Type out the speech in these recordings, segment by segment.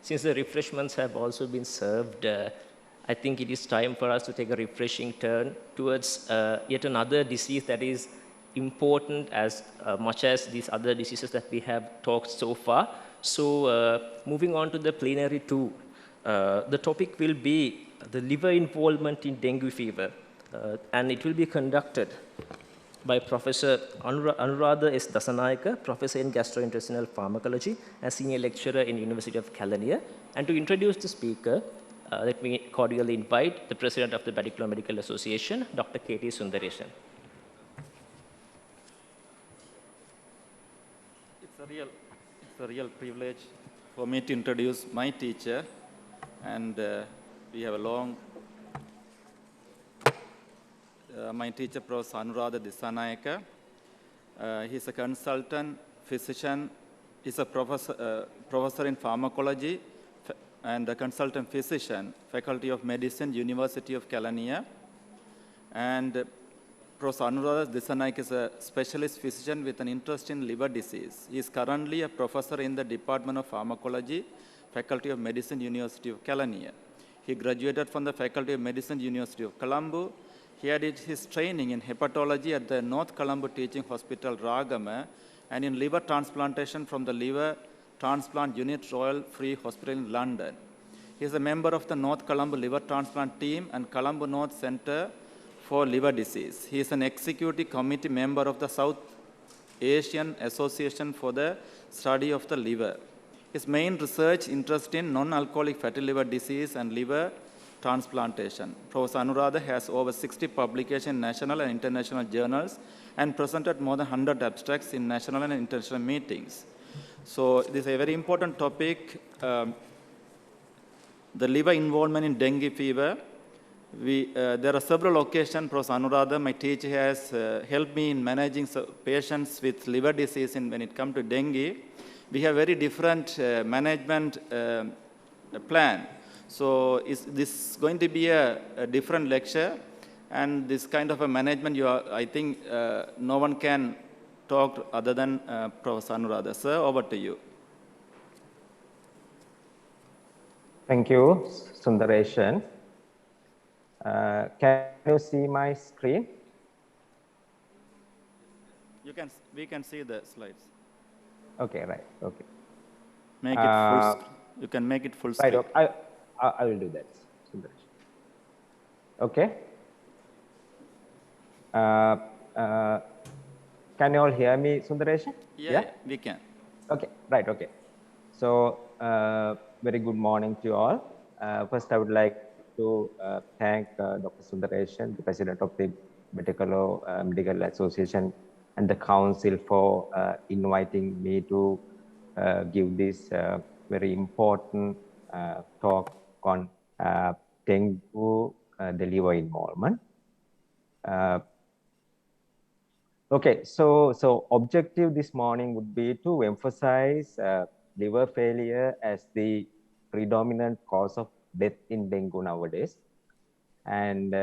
since the refreshments have also been served, I think it is time for us to take a refreshing turn towards yet another disease that is important as much as these other diseases that we have talked so far. So moving on to the plenary two, the topic will be the liver involvement in dengue fever, and it will be conducted by Professor Anuradha S. Dasanayaka, Professor in Gastrointestinal Pharmacology and Senior Lecturer in University of Kelaniya. And to introduce the speaker, let me cordially invite the President of the Particular Medical Association, Dr. K.T. Sundaresan. It's a real privilege for me to introduce my teacher, and we have a long. My teacher, Professor Anuradha Dasanayaka. He's a consultant physician. He's a professor in pharmacology and a consultant physician, Faculty of Medicine, University of Kelaniya. And Professor Anuradha Dasanayaka is a specialist physician with an interest in liver disease. He is currently a professor in the Department of Pharmacology, Faculty of Medicine, University of Kelaniya. He graduated from the Faculty of Medicine, University of Colombo. He had his training in hepatology at the North Colombo Teaching Hospital, Ragama, and in liver transplantation from the Liver Transplant Unit, Royal Free Hospital in London. He is a member of the North Colombo Liver Transplant Team and Colombo North Center for Liver Disease. He is an executive committee member of the South Asian Association for the Study of the Liver. His main research interest in non-alcoholic fatty liver disease and liver transplantation. Professor Anuradha has over 60 publications in national and international journals and presented more than 100 abstracts in national and international meetings. So this is a very important topic, the liver involvement in dengue fever. There are several occasions, Professor Anuradha, my teacher, has helped me in managing patients with liver disease when it comes to dengue. We have very different management plan. So is this going to be a different lecture? And this kind of a management, I think no one can talk other than Professor Anuradha. Sir, over to you. Thank you, Sundaresan. Can you see my screen? We can see the slides. Okay, right. Okay. Make it full screen. You can make it full screen. Right. Okay. I will do that, Sundaresan. Okay. Can you all hear me, Sundaresan? Yeah, we can. Okay. Right. Okay. So, very good morning to you all. First, I would like to thank Dr. Sundaresan, the President of the Medical Association, and the Council for inviting me to give this very important talk on dengue, the liver involvement. Okay, so objective this morning would be to emphasize liver failure as the predominant cause of death in dengue nowadays, and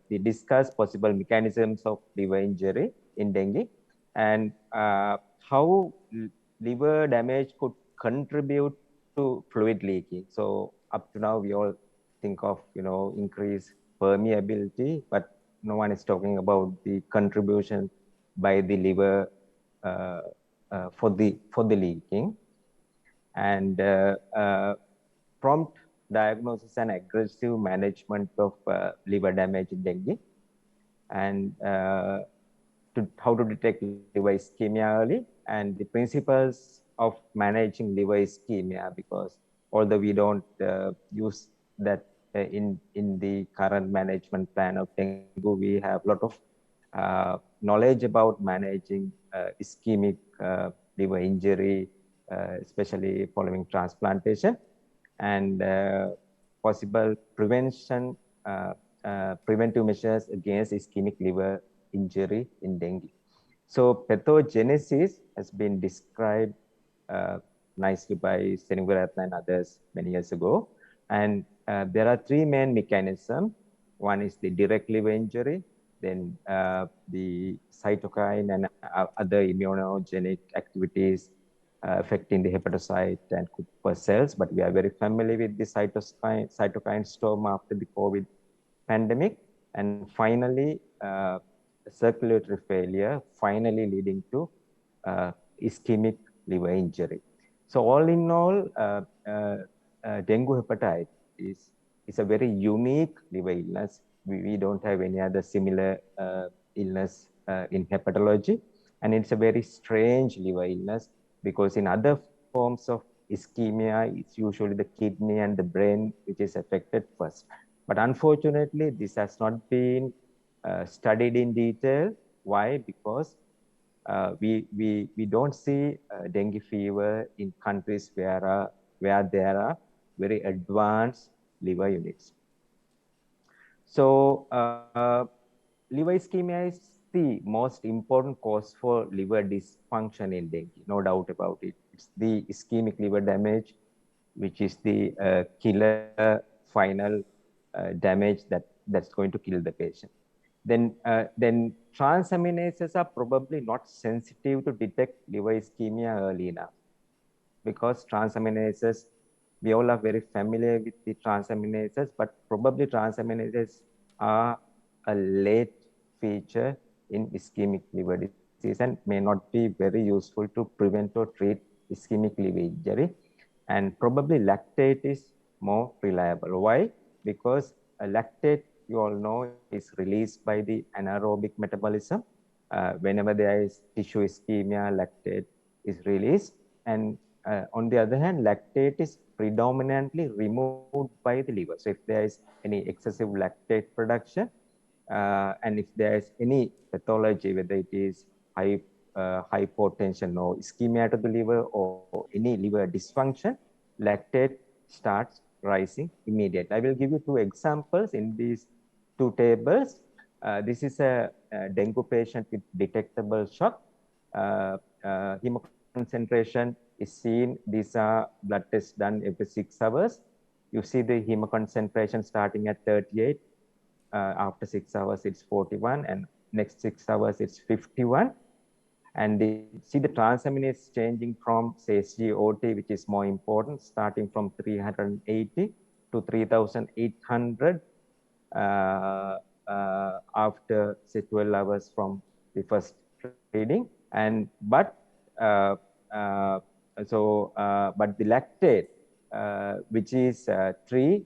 we discuss possible mechanisms of liver injury in dengue and how liver damage could contribute to fluid leaking. So up to now, we all think of increased permeability, but no one is talking about the contribution by the liver for the leaking, and prompt diagnosis and aggressive management of liver damage in dengue, and how to detect liver ischemia early, and the principles of managing liver ischemia, because although we don't use that in the current management plan of dengue, we have a lot of knowledge about managing ischemic liver injury, especially following transplantation, and possible preventive measures against ischemic liver injury in dengue. So pathogenesis has been described nicely by Seniguratna and others many years ago. And there are three main mechanisms. One is the direct liver injury, then the cytokine and other immunogenic activities affecting the hepatocyte and Kupffer cells, but we are very familiar with the cytokine storm after the COVID pandemic. And finally, circulatory failure, finally leading to ischemic liver injury. So all in all, dengue hepatitis is a very unique liver illness. We don't have any other similar illness in hepatology. And it's a very strange liver illness because in other forms of ischemia, it's usually the kidney and the brain which is affected first. But unfortunately, this has not been studied in detail. Why? Because we don't see dengue fever in countries where there are very advanced liver units. So liver ischemia is the most important cause for liver dysfunction in dengue, no doubt about it. It's the ischemic liver damage, which is the killer final damage that's going to kill the patient. Then transaminases are probably not sensitive to detect liver ischemia early enough, because transaminases, we all are very familiar with the transaminases, but probably transaminases are a late feature in ischemic liver disease and may not be very useful to prevent or treat ischemic liver injury. And probably lactate is more reliable. Why? Because a lactate, you all know, is released by the anaerobic metabolism. Whenever there is tissue ischemia, lactate is released. And on the other hand, lactate is predominantly removed by the liver. So if there is any excessive lactate production, and if there is any pathology, whether it is hypotension or ischemia to the liver or any liver dysfunction, lactate starts rising immediately. I will give you two examples in these two tables. This is a dengue patient with detectable shock. Hemoconcentration is seen. These are blood tests done every 6 hours. You see the hemoconcentration starting at 38. After 6 hours, it's 41, and next 6 hours, it's 51. And see the transaminase changing from, say, SGOT, which is more important, starting from 380 to 3,800 after, say, 12 hours from the first reading. And but the lactate, which is 3,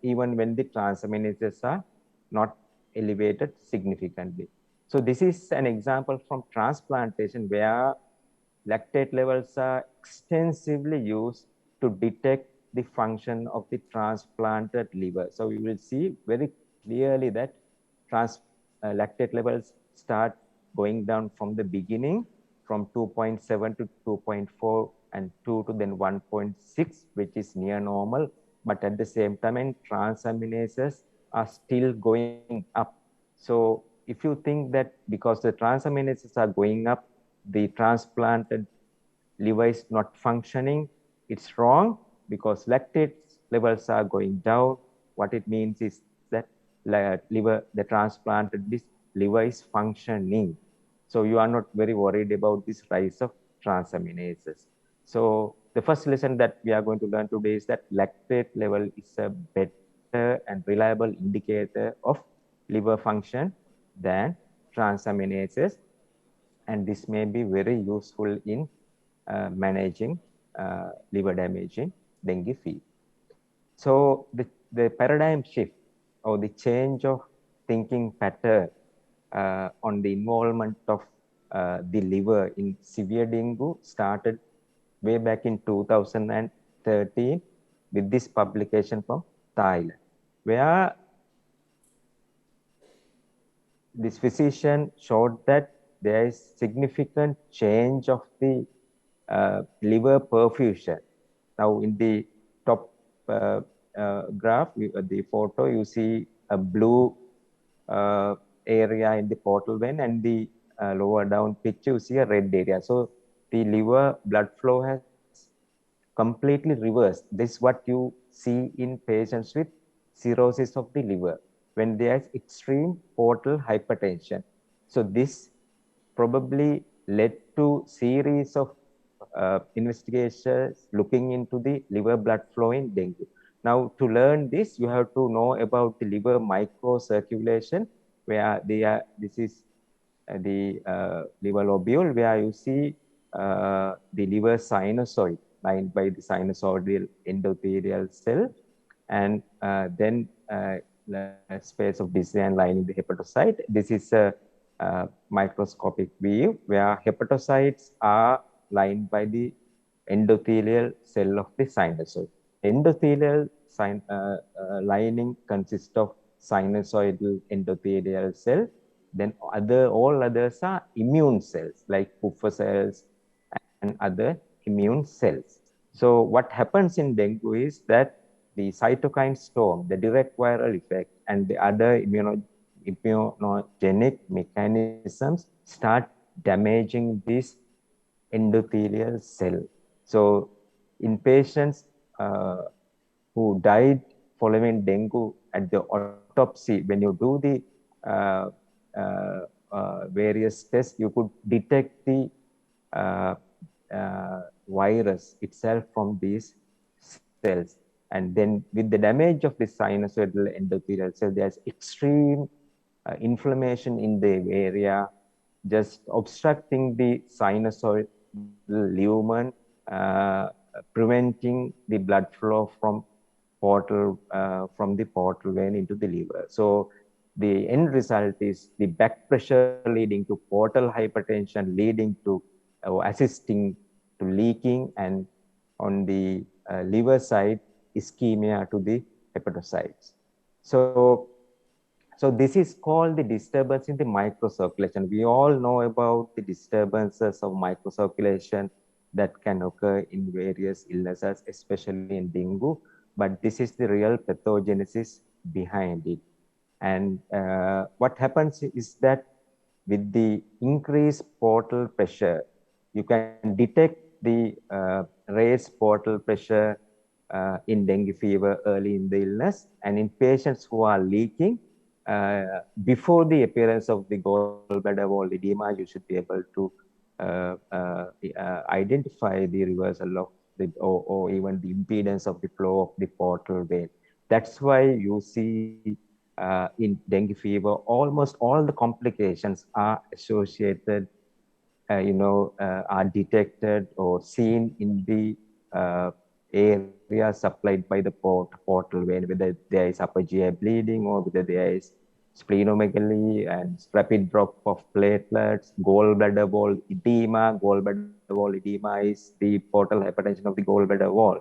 even when the transaminases are not elevated significantly. So this is an example from transplantation where lactate levels are extensively used to detect the function of the transplanted liver. So you will see very clearly that lactate levels start going down from the beginning, from 2.7 to 2.4 and 2 to then 1.6, which is near normal. But at the same time, and transaminases are still going up. So if you think that because the transaminases are going up, the transplanted liver is not functioning, it's wrong, because lactate levels are going down. What it means is that the transplanted liver is functioning. So you are not very worried about this rise of transaminases. So the first lesson that we are going to learn today is that lactate level is a better and reliable indicator of liver function than transaminases. And this may be very useful in managing liver damage in dengue fever. So the paradigm shift or the change of thinking pattern on the involvement of the liver in severe dengue started way back in 2013 with this publication from Thailand, where this physician showed that there is significant change of the liver perfusion. Now, in the top graph, the photo, you see a blue area in the portal vein, and the lower down picture, you see a red area. So the liver blood flow has completely reversed. This is what you see in patients with cirrhosis of the liver when there is extreme portal hypertension. So this probably led to series of investigations looking into the liver blood flow in dengue. Now, to learn this, you have to know about the liver microcirculation, where this is the liver lobule, where you see the liver sinusoid lined by the sinusoidal endothelial cell, and then the space of design lining the hepatocyte. This is a microscopic view where hepatocytes are lined by the endothelial cell of the sinusoid. Endothelial lining consists of sinusoidal endothelial cell. Then all others are immune cells like Kupffer cells and other immune cells. So what happens in dengue is that the cytokine storm, the direct viral effect, and the other immunogenic mechanisms start damaging this endothelial cell. So in patients who died following dengue, at the autopsy, when you do the various tests, you could detect the virus itself from these cells. And then with the damage of the sinusoidal endothelial cell, there's extreme inflammation in the area, just obstructing the sinusoidal lumen, preventing the blood flow from the portal vein into the liver. So the end result is the back pressure leading to portal hypertension, leading to assisting to leaking, and on the liver side, ischemia to the hepatocytes. So this is called the disturbance in the microcirculation. We all know about the disturbances of microcirculation that can occur in various illnesses, especially in dengue, but this is the real pathogenesis behind it. And what happens is that with the increased portal pressure, you can detect the raised portal pressure in dengue fever early in the illness, and in patients who are leaking, before the appearance of the gallbladder wall edema, you should be able to identify the reversal of the, or even the impedance of the flow of the portal vein. That's why you see in dengue fever, almost all the complications are associated, are detected or seen in the area supplied by the portal vein, whether there is upper GI bleeding or whether there is splenomegaly and rapid drop of platelets, gallbladder wall edema. Gallbladder wall edema is the portal hypertension of the gallbladder wall.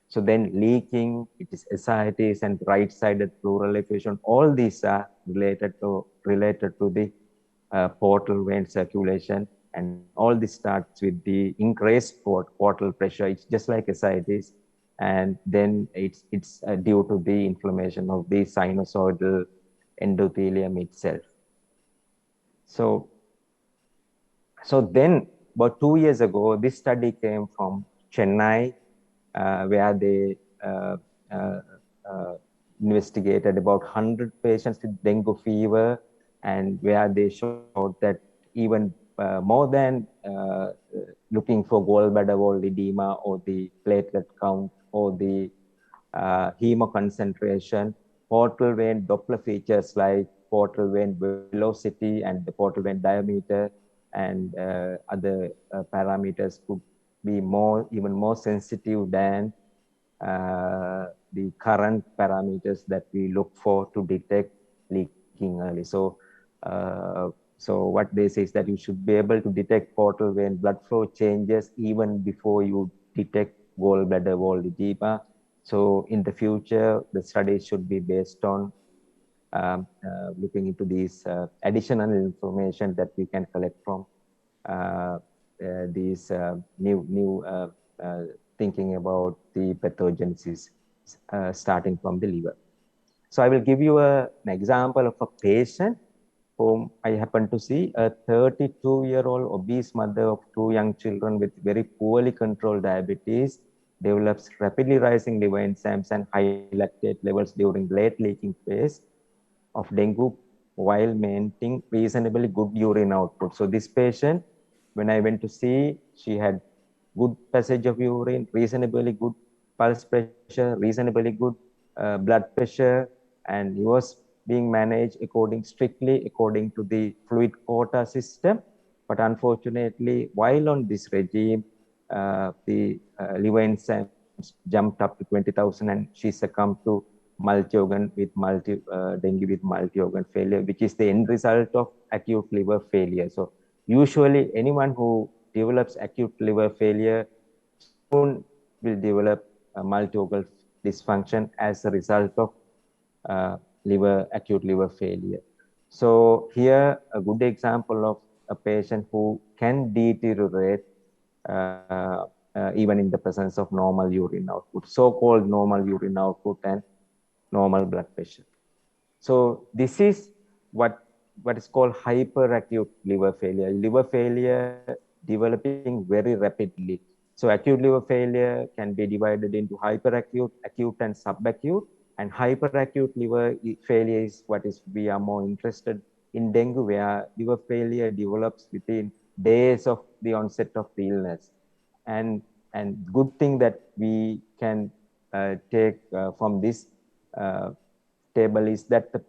So then leaking, it is ascites and right-sided pleural effusion. All these are related to the portal vein circulation, and all this starts with the increased portal pressure. It's just like ascites, and then it's due to the inflammation of the sinusoidal endothelium itself. So then about 2 years ago, this study came from Chennai, where they investigated about 100 patients with dengue fever, and where they showed that even more than looking for gallbladder wall edema or the platelet count or the hemoconcentration, portal vein Doppler features like portal vein velocity and the portal vein diameter and other parameters could be even more sensitive than the current parameters that we look for to detect leaking early. So what they say is that you should be able to detect portal vein blood flow changes even before you detect gallbladder wall edema. So in the future, the studies should be based on looking into these additional information that we can collect from these new thinking about the pathogenesis starting from the liver. So I will give you an example of a patient whom I happen to see, a 32-year-old obese mother of 2 young children with very poorly controlled diabetes, develops rapidly rising liver enzymes and high lactate levels during late leaking phase of dengue while maintaining reasonably good urine output. So this patient, when I went to see, she had good passage of urine, reasonably good pulse pressure, reasonably good blood pressure, and he was being managed strictly according to the fluid quota system. But unfortunately, while on this regime, the liver enzymes jumped up to 20,000 and she succumbed to multi-organ with dengue with multi-organ failure, which is the end result of acute liver failure. So usually anyone who develops acute liver failure soon will develop multi-organ dysfunction as a result of acute liver failure. So here a good example of a patient who can deteriorate even in the presence of normal urine output, so-called normal urine output and normal blood pressure. So this is what is called hyperacute liver failure. Liver failure developing very rapidly. So acute liver failure can be divided into hyperacute, acute, and subacute. And hyperacute liver failure is what is we are more interested in dengue, where liver failure develops within days of the onset of the illness. And good thing that we can take from this table is that the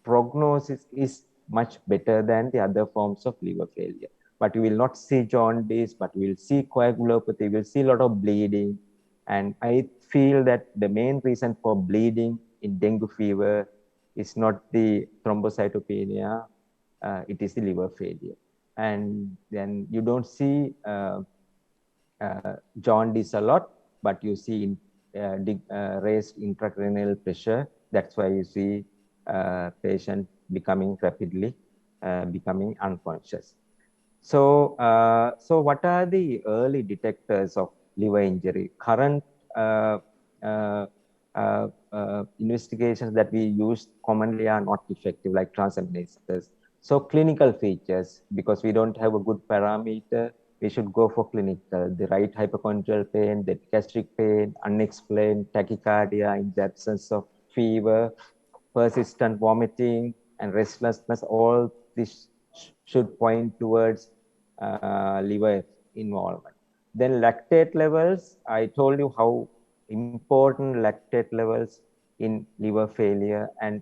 prognosis is much better than the other forms of liver failure. But you will not see jaundice, but we will see coagulopathy, we will see a lot of bleeding. And I feel that the main reason for bleeding in dengue fever is not the thrombocytopenia, it is the liver failure. And then you don't see jaundice a lot, but you see raised intracranial pressure. That's why you see patient becoming rapidly becoming unconscious. So, so what are the early detectors of liver injury? Current investigations that we use commonly are not effective, like transaminases. So clinical features, because we don't have a good parameter, we should go for clinical, the right hypochondrial pain, the gastric pain, unexplained tachycardia in the absence of fever, persistent vomiting and restlessness. All this should point towards liver involvement. Then lactate levels, I told you how important lactate levels in liver failure and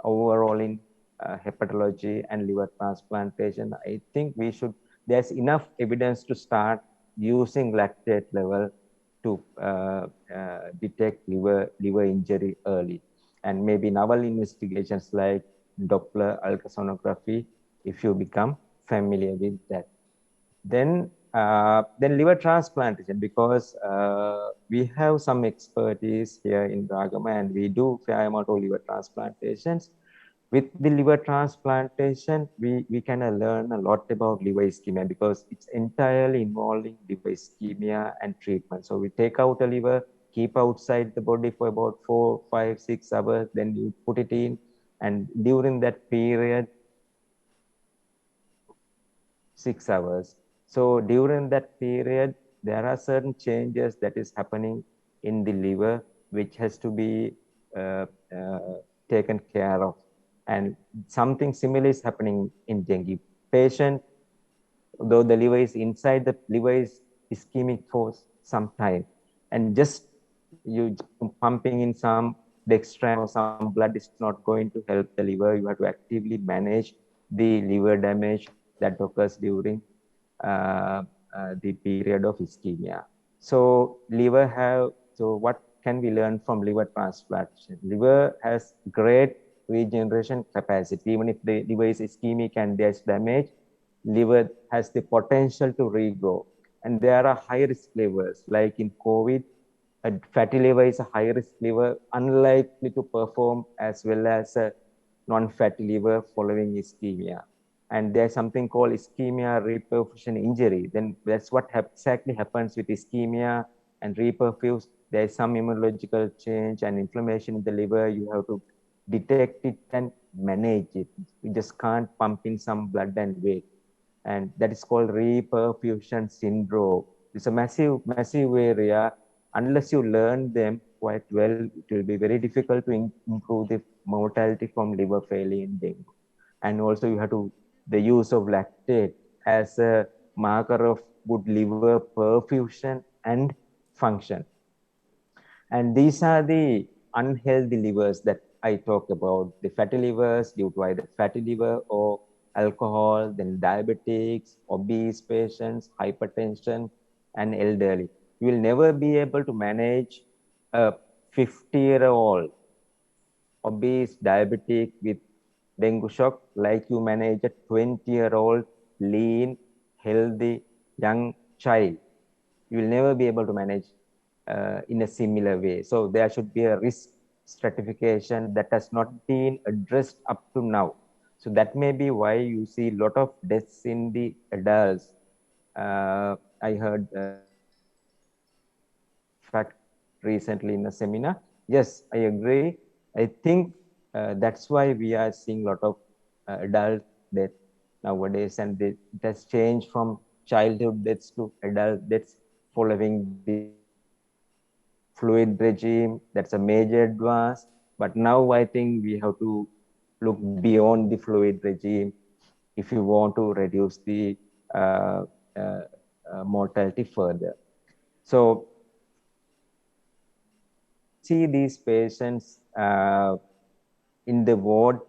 overall in hepatology and liver transplantation. I think there's enough evidence to start using lactate level to detect liver injury early. And maybe novel investigations like Doppler ultrasonography, if you become familiar with that. Then liver transplantation, because we have some expertise here in Ragama and we do fair amount of liver transplantations. With the liver transplantation, we can learn a lot about liver ischemia because it's entirely involving liver ischemia and treatment. So we take out a liver, keep outside the body for about 4, 5, 6 hours, then you put it in, and during that period, 6 hours. So during that period, there are certain changes that is happening in the liver, which has to be taken care of. And something similar is happening in dengue patient. Though the liver is inside, the liver is ischemic for some time. And just you pumping in some dextran or some blood is not going to help the liver. You have to actively manage the liver damage that occurs during the period of ischemia. So what can we learn from liver transplantation? Liver has great regeneration capacity. Even if the liver is ischemic and there's damage, liver has the potential to regrow. And there are high-risk livers, like in COVID, a fatty liver is a high-risk liver, unlikely to perform as well as a non-fatty liver following ischemia. And there's something called ischemia reperfusion injury. Then that's what exactly happens with ischemia and reperfuse. There's some immunological change and inflammation in the liver. You have to detect it and manage it. You just can't pump in some blood and wait. And that is called reperfusion syndrome. It's a massive area. Unless you learn them quite well, it will be very difficult to improve the mortality from liver failure in dengue. And also you have to, the use of lactate as a marker of good liver perfusion and function. And these are the unhealthy livers that I talk about. The fatty livers due to either fatty liver or alcohol, then diabetics, obese patients, hypertension, and elderly. You will never be able to manage a 50-year-old obese diabetic with dengue shock like you manage a 20-year-old lean, healthy, young child. You will never be able to manage in a similar way. So there should be a risk stratification that has not been addressed up to now. So that may be why you see a lot of deaths in the adults. I heard fact recently in a seminar. Yes, I agree. I think that's why we are seeing a lot of adult death nowadays, and it has changed from childhood deaths to adult deaths following the fluid regime. That's a major advance. But now I think we have to look beyond the fluid regime if you want to reduce the mortality further. So see these patients in the ward,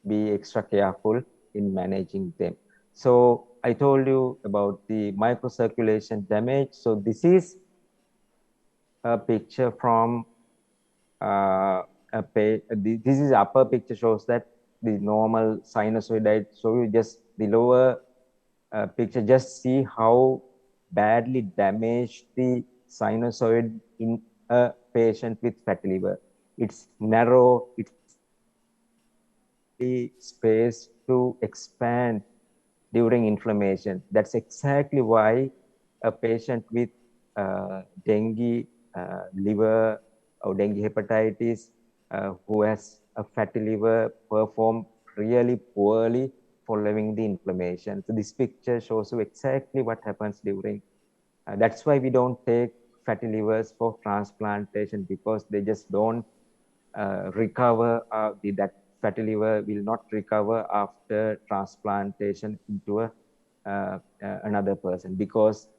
be extra careful in managing them. So I told you about the microcirculation damage. So this is a picture from a page. This is upper picture shows that the normal sinusoidite. So you just the lower picture, just see how badly damaged the sinusoid in a patient with fatty liver. It's narrow, it's space to expand during inflammation. That's exactly why a patient with dengue liver or dengue hepatitis who has a fatty liver perform really poorly following the inflammation. So this picture shows you exactly what happens during. That's why we don't take fatty livers for transplantation, because they just don't recover. That fatty liver will not recover after transplantation into another person because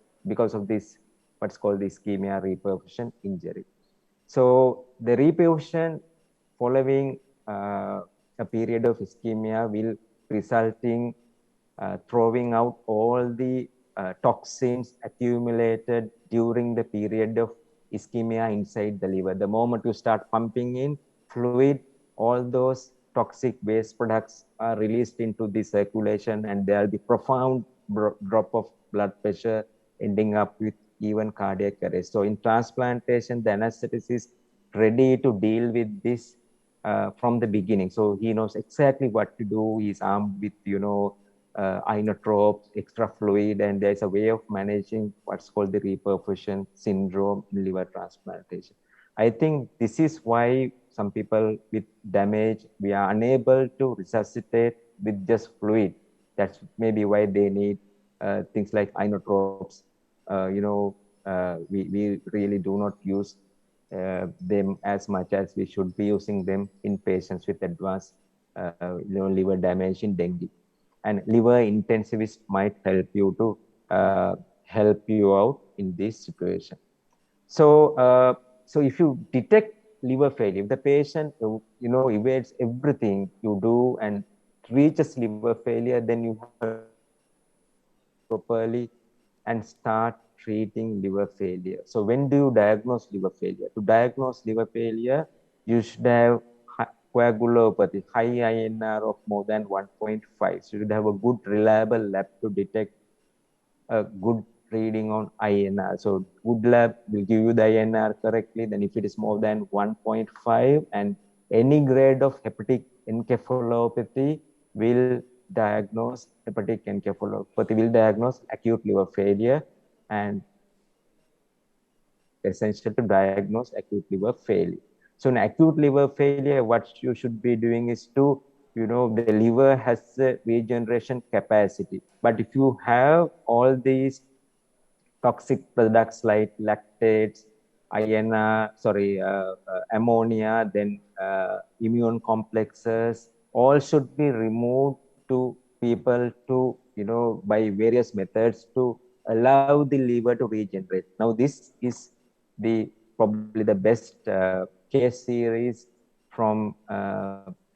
of this what's called the ischemia reperfusion injury. So the reperfusion following a period of ischemia will resulting throwing out all the toxins accumulated during the period of ischemia inside the liver. The moment you start pumping in fluid, all those toxic waste products are released into the circulation, and there will be profound drop of blood pressure, ending up with even cardiac arrest. So in transplantation, the anesthetist is ready to deal with this from the beginning. So he knows exactly what to do. He's armed with, inotropes, extra fluid, and there's a way of managing what's called the reperfusion syndrome in liver transplantation. I think this is why some people with damage, we are unable to resuscitate with just fluid. That's maybe why they need things like inotropes. We really do not use them as much as we should be using them in patients with advanced liver damage in dengue. And liver intensivist might help you to help you out in this situation. So if you detect liver failure, if the patient evades everything you do and reaches liver failure, then you have properly and start treating liver failure. So when do you diagnose liver failure? To diagnose liver failure, you should have coagulopathy, high INR of more than 1.5. So you should have a good reliable lab to detect a good reading on INR. So good lab will give you the INR correctly. Then if it is more than 1.5 and any grade of hepatic encephalopathy will diagnose hepatic encephalopathy, will diagnose acute liver failure, and essential to diagnose acute liver failure. So in acute liver failure, what you should be doing is to, the liver has a regeneration capacity. But if you have all these toxic products like lactates, ammonia, then immune complexes, all should be removed to people to by various methods to allow the liver to regenerate. Now, this is probably the best case series from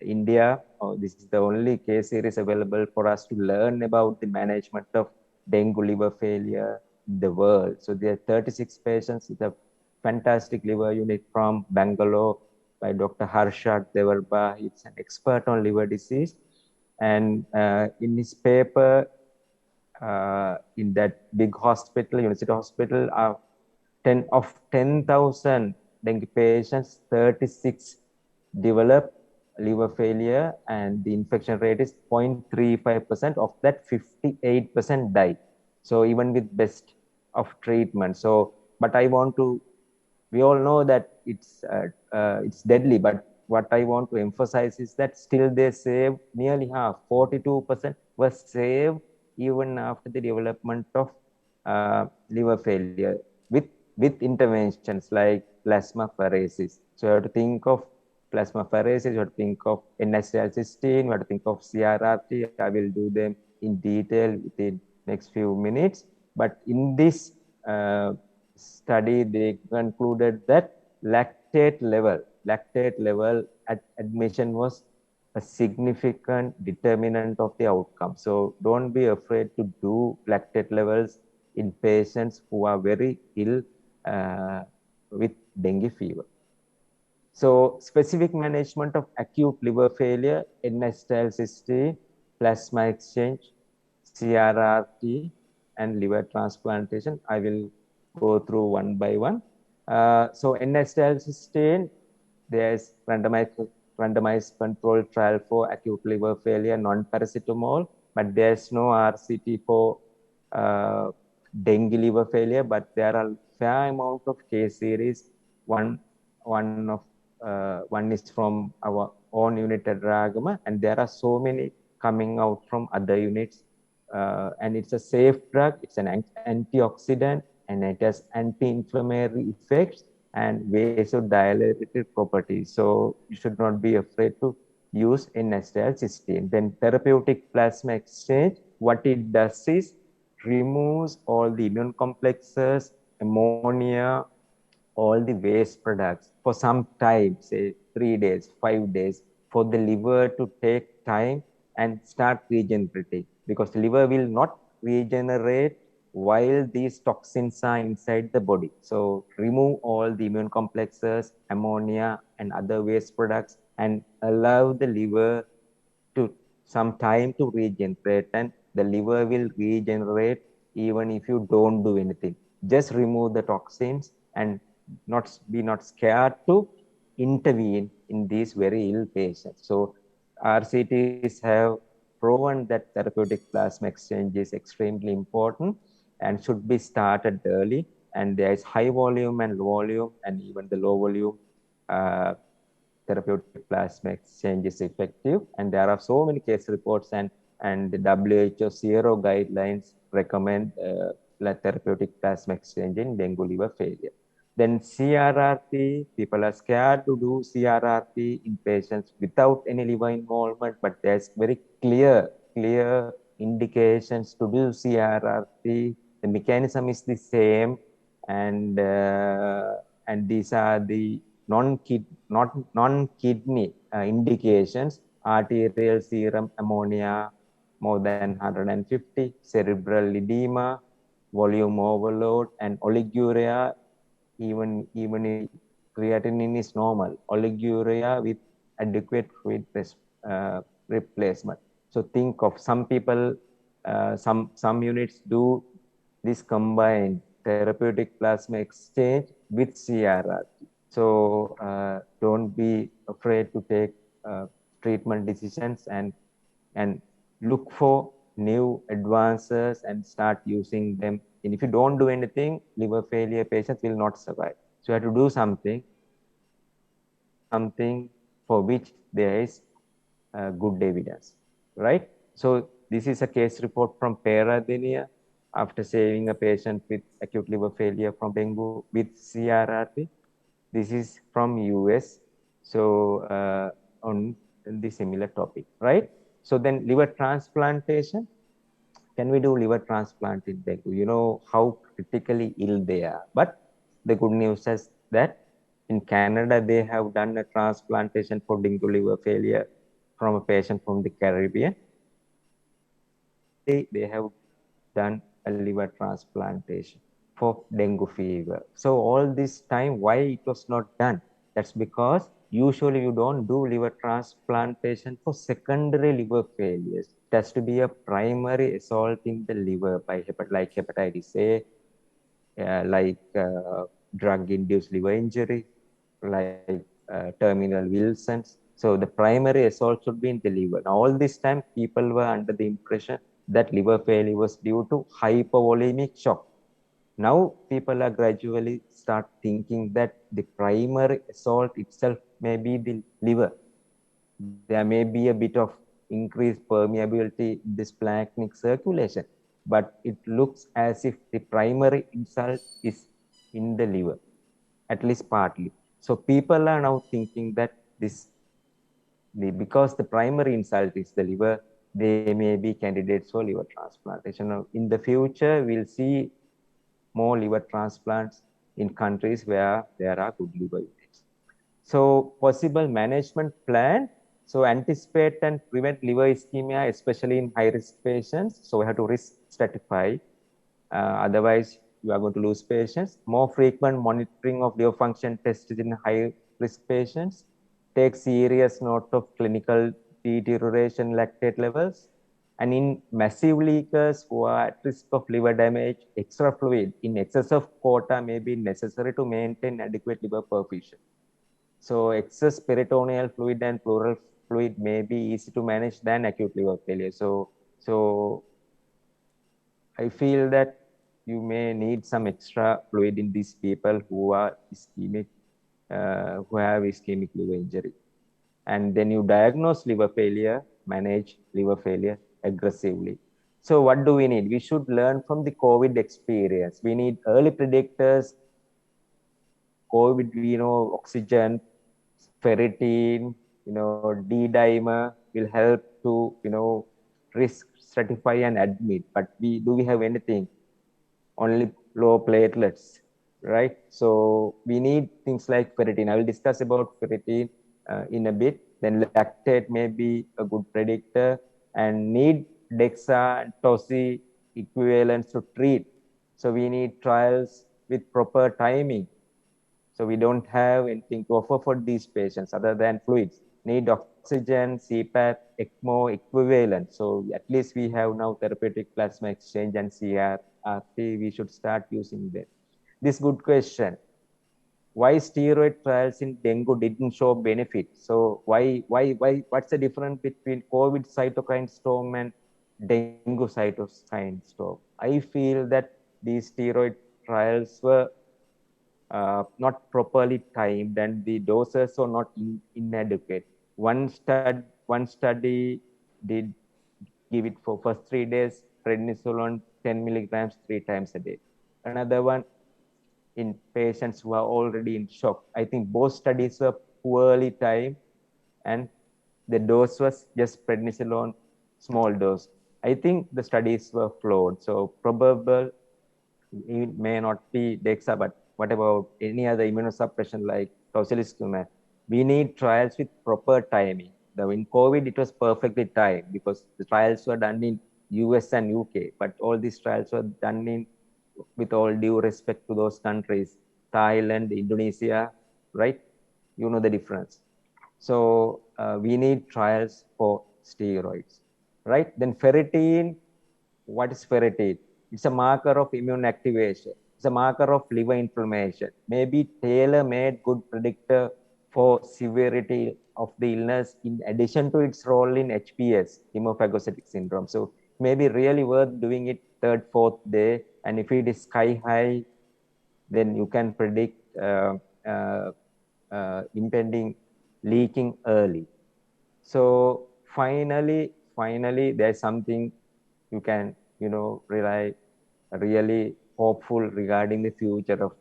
India. This is the only case series available for us to learn about the management of dengue liver failure in the world. So there are 36 patients with a fantastic liver unit from Bangalore by Dr. Harshad Devarba. He's an expert on liver disease. And in his paper, in that big hospital, University Hospital, 10,000 dengue patients, 36 develop liver failure, and the infection rate is 0.35%. Of that, 58% die. So even with best of treatment. So, but we all know that it's deadly, but what I want to emphasize is that still they saved nearly half, 42% was saved even after the development of liver failure with interventions like plasmapheresis. So you have to think of plasmapheresis, you have to think of N-acetylcysteine, you have to think of CRRT. I will do them in detail within next few minutes. But in this study, they concluded that lactate level at admission was a significant determinant of the outcome. So don't be afraid to do lactate levels in patients who are very ill with dengue fever. So specific management of acute liver failure, N-acetylcysteine, plasma exchange, CRRT, and liver transplantation. I will go through one by one. So N-acetylcysteine, there's randomized control trial for acute liver failure, non-paracetamol, but there's no RCT for dengue liver failure, but there are fair amount of case series. One is from our own unit at Ragama, and there are so many coming out from other units. And it's a safe drug, it's an antioxidant, and it has anti-inflammatory effects and vasodilated properties. So you should not be afraid to use N-acetylcysteine. Then therapeutic plasma exchange, what it does is removes all the immune complexes, ammonia, all the waste products for some time, say 3 days, 5 days, for the liver to take time and start regenerating, because the liver will not regenerate while these toxins are inside the body. So remove all the immune complexes, ammonia, and other waste products, and allow the liver to some time to regenerate, and the liver will regenerate even if you don't do anything. Just remove the toxins and be not scared to intervene in these very ill patients. So RCTs have proven that therapeutic plasma exchange is extremely important and should be started early. And there is high volume and low volume, and even the low volume therapeutic plasma exchange is effective. And there are so many case reports, and the WHO zero guidelines recommend therapeutic plasma exchange in dengue liver failure. Then CRRT, people are scared to do CRRT in patients without any liver involvement, but there's very clear indications to do CRRT. The mechanism is the same, and these are the non-kidney indications: arterial serum ammonia more than 150, cerebral edema, volume overload, and oliguria. Even if creatinine is normal, oliguria with adequate fluid replacement. So think of some people, some units do this combined therapeutic plasma exchange with CRRT. So don't be afraid to take treatment decisions, and look for new advances and start using them. And if you don't do anything, liver failure patients will not survive. So you have to do something for which there is good evidence, right? So this is a case report from Peradeniya after saving a patient with acute liver failure from dengue with CRRT. This is from US, so on the similar topic, right? So then liver transplantation, can we do liver transplant in dengue? You know how critically ill they are. But the good news is that in Canada, they have done a transplantation for dengue liver failure from a patient from the Caribbean. They have done a liver transplantation for dengue fever. So all this time, why it was not done? That's because usually you don't do liver transplantation for secondary liver failures. It has to be a primary assault in the liver by like hepatitis A, drug-induced liver injury, like terminal Wilson's. So the primary assault should be in the liver. Now, all this time, people were under the impression that liver failure was due to hypovolemic shock. Now, people are gradually start thinking that the primary assault itself may be the liver. There may be a bit of increased permeability in this splanchnic circulation, but it looks as if the primary insult is in the liver, at least partly. So people are now thinking that because the primary insult is the liver, they may be candidates for liver transplantation. Now, in the future, we'll see more liver transplants in countries where there are good liver units. So possible management plan. So anticipate and prevent liver ischemia, especially in high-risk patients. So we have to risk stratify. Otherwise, you are going to lose patients. More frequent monitoring of liver function tests in high-risk patients. Take serious note of clinical deterioration lactate levels. And in massive leakers who are at risk of liver damage, extra fluid in excess of quota may be necessary to maintain adequate liver perfusion. So excess peritoneal fluid and pleural fluid may be easy to manage than acute liver failure. So I feel that you may need some extra fluid in these people who are ischemic, who have ischemic liver injury. And then you diagnose liver failure, manage liver failure aggressively. So what do we need? We should learn from the COVID experience. We need early predictors. COVID, oxygen, ferritin, D-dimer will help to, risk stratify and admit. But do we have anything? Only low platelets, right? So we need things like ferritin. I will discuss about ferritin in a bit. Then lactate may be a good predictor, and need DEXA and TOSI equivalents to treat. So we need trials with proper timing. So we don't have anything to offer for these patients other than fluids. Need oxygen, CPAP, ECMO equivalent. So at least we have now therapeutic plasma exchange and CRRT. We should start using them. This good question. Why steroid trials in dengue didn't show benefit? So what's the difference between COVID cytokine storm and dengue cytokine storm? I feel that these steroid trials were not properly timed and the doses are not inadequate. One study did give it for first 3 days, prednisolone 10 milligrams 3 times a day. Another one in patients who are already in shock. I think both studies were poorly timed and the dose was just prednisolone, small dose. I think the studies were flawed. So probable it may not be DEXA, but what about any other immunosuppression like tocilizumab? We need trials with proper timing. In COVID, it was perfectly timed because the trials were done in US and UK, but all these trials were done in, with all due respect to those countries, Thailand, Indonesia, right? You know the difference. So we need trials for steroids, right? Then ferritin, what is ferritin? It's a marker of immune activation. It's a marker of liver inflammation. Maybe tailor-made good predictor for severity of the illness in addition to its role in HPS, hemophagocytic syndrome. So maybe really worth doing it third, fourth day. And if it is sky high, then you can predict impending leaking early. So finally, there's something you can, rely really hopeful regarding the future of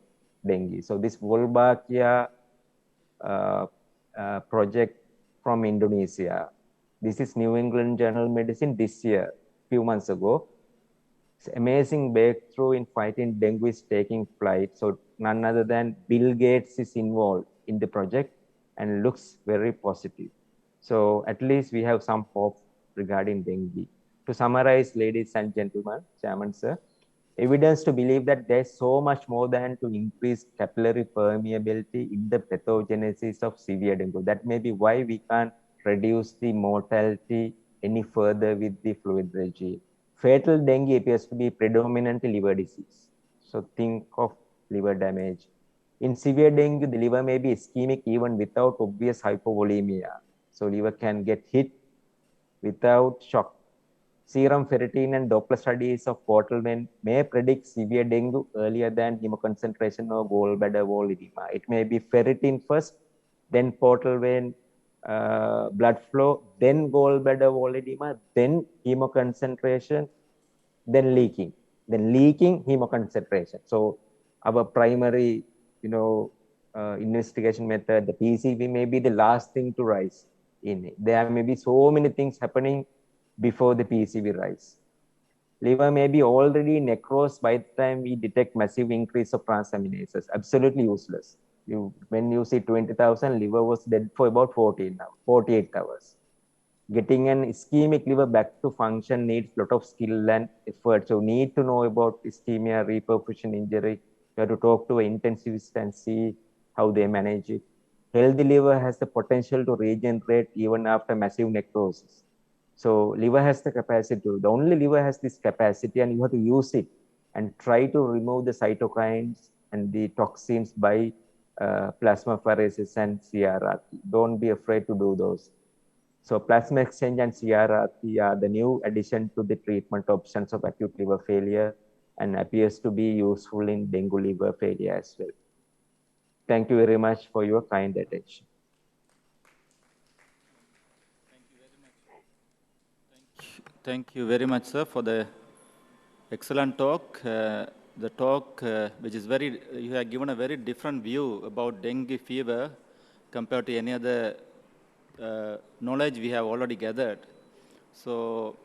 dengue. So this Wolbachia project from Indonesia. This is New England Journal of Medicine this year, few months ago. amazing breakthrough in fighting dengue is taking flight. So none other than Bill Gates is involved in the project and looks very positive. So at least we have some hope regarding dengue. To summarize, ladies and gentlemen, Chairman sir, evidence to believe that there's so much more than to increase capillary permeability in the pathogenesis of severe dengue. That may be why we can't reduce the mortality any further with the fluid regime. Fatal dengue appears to be predominantly liver disease. So think of liver damage. In severe dengue, the liver may be ischemic even without obvious hypovolemia. So liver can get hit without shock. Serum ferritin and Doppler studies of portal vein may predict severe dengue earlier than hemoconcentration or gallbladder wall edema. It may be ferritin first, then portal vein blood flow, then gallbladder wall edema, then hemoconcentration, then leaking, hemoconcentration. So our primary, investigation method, the PCV may be the last thing to rise in it. There may be so many things happening before the PCV rise. Liver may be already necrosed by the time we detect massive increase of transaminases. Absolutely useless. When you see 20,000, liver was dead for about 48 hours. Getting an ischemic liver back to function needs a lot of skill and effort. So need to know about ischemia, reperfusion injury. You have to talk to an intensivist and see how they manage it. Healthy liver has the potential to regenerate even after massive necrosis. So liver has the capacity the only liver has this capacity, and you have to use it and try to remove the cytokines and the toxins by plasmapheresis and CRRT. Don't be afraid to do those. So plasma exchange and CRRT are the new addition to the treatment options of acute liver failure and appears to be useful in dengue liver failure as well. Thank you very much for your kind attention. Thank you very much, sir, for the excellent talk. The talk, which is you have given a very different view about dengue fever compared to any other knowledge we have already gathered. So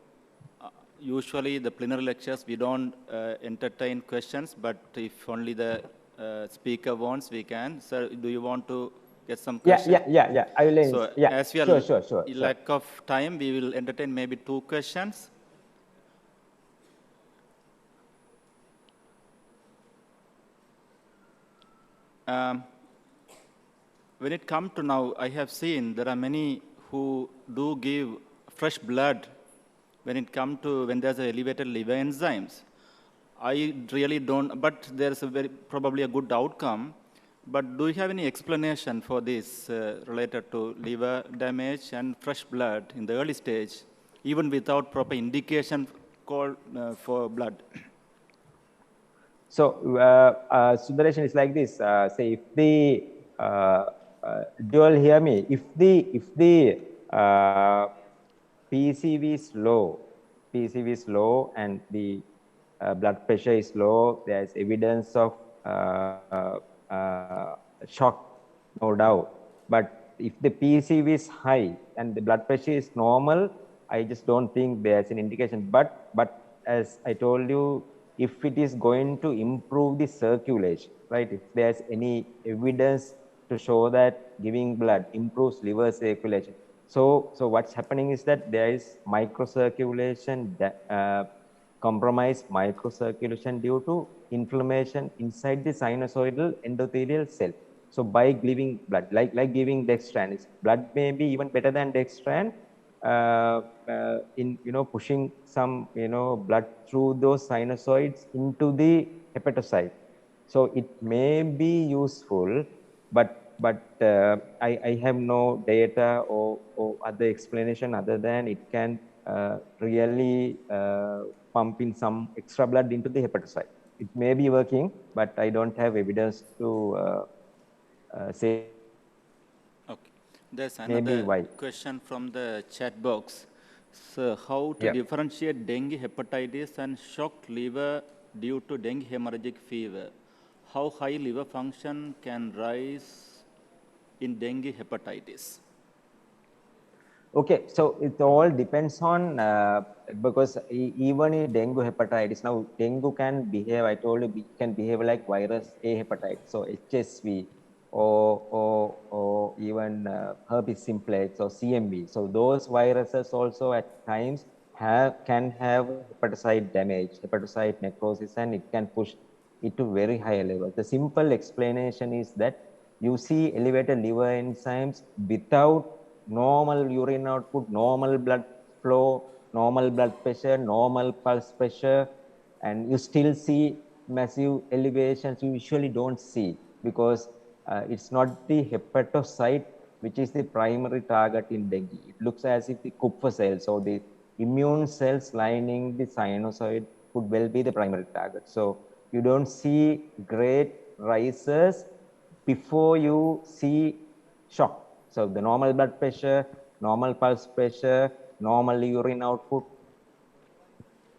usually the plenary lectures, we don't entertain questions, but if only the speaker wants, we can. Sir, do you want to get some questions? Yeah. I will answer. So Yeah, as we are sure. lack of time, we will entertain maybe 2 questions. When it comes to now, I have seen there are many who do give fresh blood when there's elevated liver enzymes. I really don't, but there's probably a good outcome. But do you have any explanation for this related to liver damage and fresh blood in the early stage, even without proper indication called for blood? So, Sudarshan is like this. Say, if the do you all hear me? If the PCV is low and the blood pressure is low, there's evidence of shock, no doubt. But if the PCV is high and the blood pressure is normal, I just don't think there's an indication. But as I told you, if it is going to improve the circulation, right? If there's any evidence to show that giving blood improves liver circulation. So what's happening is that there is microcirculation, compromised microcirculation due to inflammation inside the sinusoidal endothelial cell. So by giving blood, like giving dextran, blood may be even better than dextran in pushing some blood through those sinusoids into the hepatocyte. So it may be useful, but I have no data or other explanation other than it can really pump in some extra blood into the hepatocyte. It may be working, but I don't have evidence to say. Okay. There's another question from the chat box. So how to differentiate dengue hepatitis and shock liver due to dengue hemorrhagic fever? How high liver function can rise in dengue hepatitis? Okay, so it all depends on because even in dengue hepatitis, now dengue can behave, I told you, can behave like virus A hepatitis, so HSV or even herpes simplex or CMV. So those viruses also at times can have hepatocyte damage, hepatocyte necrosis, and it can push it to very high level. The simple explanation is that you see elevated liver enzymes without normal urine output, normal blood flow, normal blood pressure, normal pulse pressure, and you still see massive elevations you usually don't see because it's not the hepatocyte which is the primary target in dengue. It looks as if the Kupffer cells or the immune cells lining the sinusoid could well be the primary target. So you don't see great rises before you see shock. So the normal blood pressure, normal pulse pressure, normal urine output,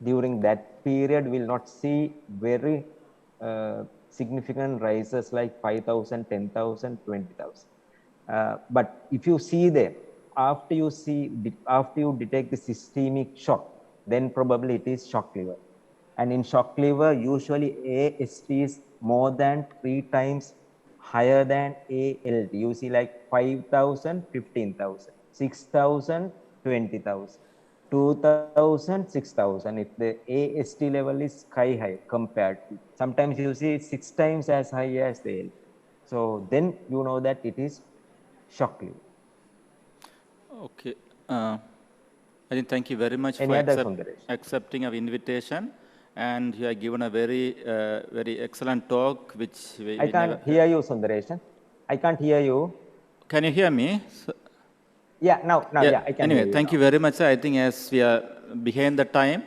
during that period will not see very significant rises like 5,000, 10,000, 20,000. But if you see them, after you detect the systemic shock, then probably it is shock liver. And in shock liver, usually AST is more than 3 times higher than ALT. You see like 5,000, 15,000, 6,000, 20,000. 2000, 6000 if the AST level is sky high compared to. Sometimes you see 6 times as high as the L. So then you know that it is shock liver. Okay. I think thank you very much Any for accepting our invitation. And you have given a very, very excellent talk, which I can't hear you, Sundaresan. I can't hear you. Can you hear me? Yeah, now yeah, I can hear you. Thank you very much. I think as we are behind the time,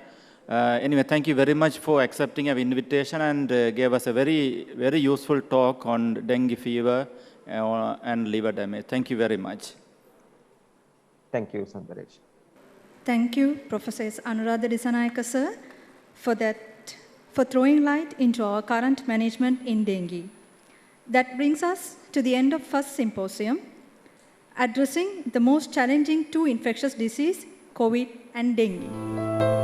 anyway, thank you very much for accepting our invitation and gave us a very, very useful talk on dengue fever and liver damage. Thank you very much. Thank you, Sundaresh. Thank you, Professor Anuradha Dissanayake, sir, for throwing light into our current management in dengue. That brings us to the end of first symposium, addressing the most challenging two infectious diseases, COVID and dengue.